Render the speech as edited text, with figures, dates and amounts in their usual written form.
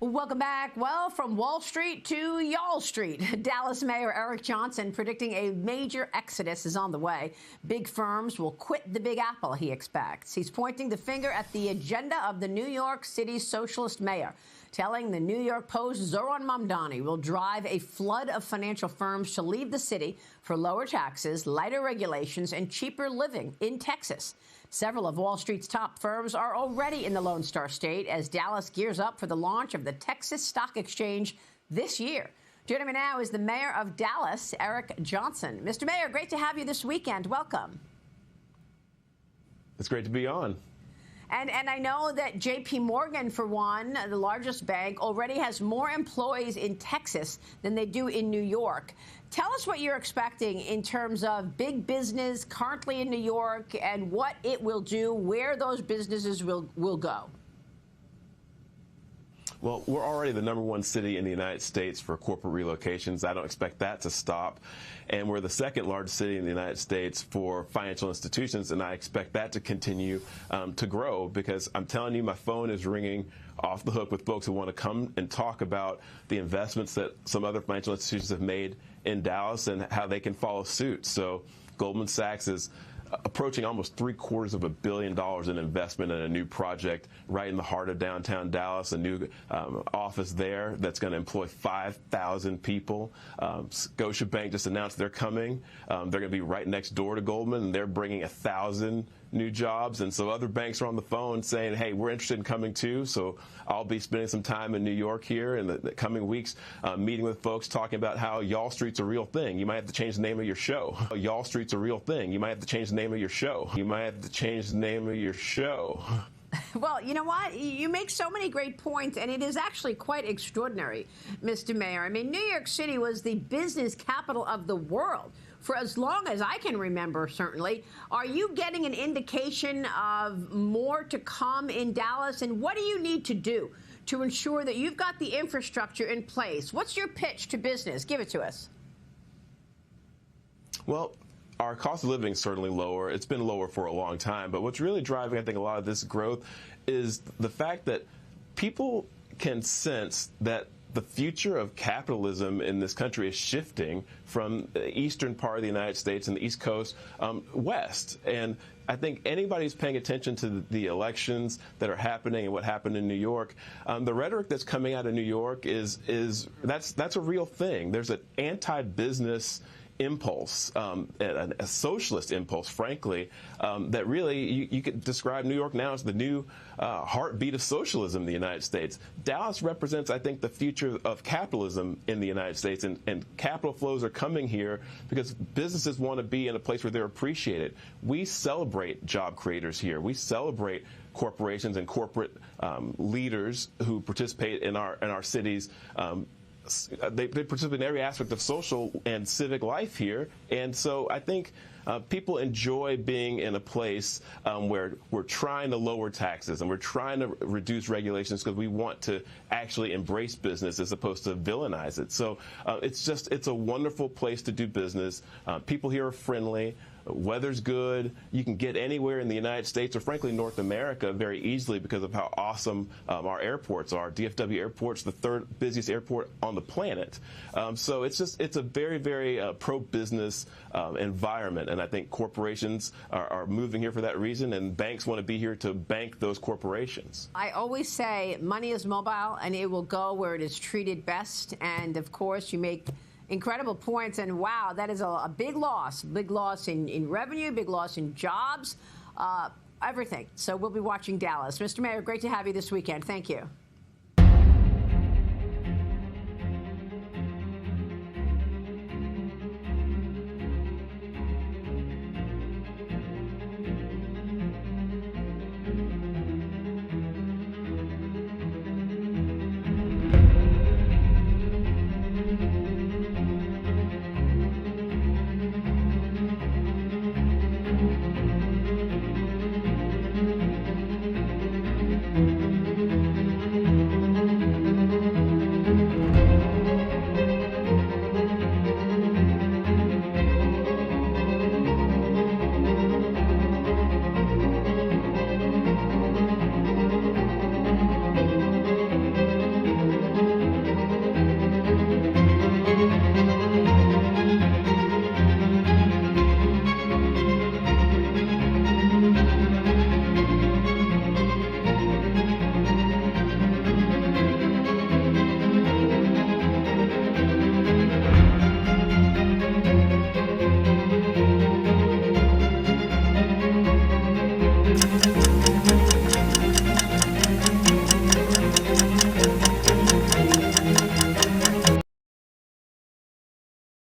Welcome back. Well, from Wall Street to Y'all Street, Dallas Mayor Eric Johnson predicting a major exodus is on the way. Big firms will quit the Big Apple, he expects. He's pointing the finger at the agenda of the New York City socialist mayor, telling the New York Post Zohran Mamdani will drive a flood of financial firms to leave the city for lower taxes, lighter regulations, and cheaper living in Texas. Several of Wall Street's top firms are already in the Lone Star State as Dallas gears up for the launch of the Texas Stock Exchange this year. Joining me now is the mayor of Dallas, Eric Johnson. Mr. Mayor, great to have you this weekend. Welcome. It's great to be on. And I know that J.P. Morgan, for one, the largest bank, already has more employees in Texas than they do in New York. Tell us what you're expecting in terms of big business currently in New York and what it will do, where those businesses will go. Well, we're already the #1 city in the United States for corporate relocations. I don't expect that to stop. And we're the second largest city in the United States for financial institutions, and I expect that to continue to grow because I'm telling you, my phone is ringing off the hook with folks who want to come and talk about the investments that some other financial institutions have made in Dallas and how they can follow suit. So Goldman Sachs is approaching almost $750 million in investment in a new project right in the heart of downtown Dallas, a new office there that's going to employ 5,000 people. Scotiabank just announced they're coming. They're going to be right next door to Goldman, and they're bringing 1,000 new jobs. And so other banks are on the phone saying, hey, we're interested in coming too. So I'll be spending some time in New York here in the coming weeks, meeting with folks, talking about how Y'all Street's a real thing. You might have to change the name of your show. Y'all Street's a real thing. You might have to change the name of your show. You might have to change the name of your show. Well, you know what? You make so many great points, and it is actually quite extraordinary, Mr. Mayor. I mean, New York City was the business capital of the world for as long as I can remember, certainly. Are you getting an indication of more to come in Dallas? And what do you need to do to ensure that you've got the infrastructure in place? What's your pitch to business? Give it to us. Well, our cost of living is certainly lower. It's been lower for a long time. But what's really driving, I think, a lot of this growth is the fact that people can sense that the future of capitalism in this country is shifting from the eastern part of the United States and the East Coast west. And I think anybody who's paying attention to the elections that are happening and what happened in New York, the rhetoric that's coming out of New York that's a real thing. There's an anti-business impulse, a socialist impulse, frankly, that really you could describe New York now as the new heartbeat of socialism in the United States. Dallas represents, I think, the future of capitalism in the United States, and capital flows are coming here because businesses want to be in a place where they're appreciated. We celebrate job creators here. We celebrate corporations and corporate leaders who participate in our cities. They participate in every aspect of social and civic life here. And so I think people enjoy being in a place where we're trying to lower taxes and we're trying to reduce regulations because we want to actually embrace business as opposed to villainize it. So it's a wonderful place to do business. People here are friendly. Weather's good. You can get anywhere in the United States or, frankly, North America very easily because of how awesome our airports are. DFW Airport's the third busiest airport on the planet. So it's a very, very pro-business environment. And I think corporations are moving here for that reason, and banks want to be here to bank those corporations. I always say money is mobile, and it will go where it is treated best. And, of course, you make incredible points, and wow, that is a big loss in revenue, big loss in jobs, everything. So we'll be watching Dallas. Mr. Mayor, great to have you this weekend. Thank you. Bye.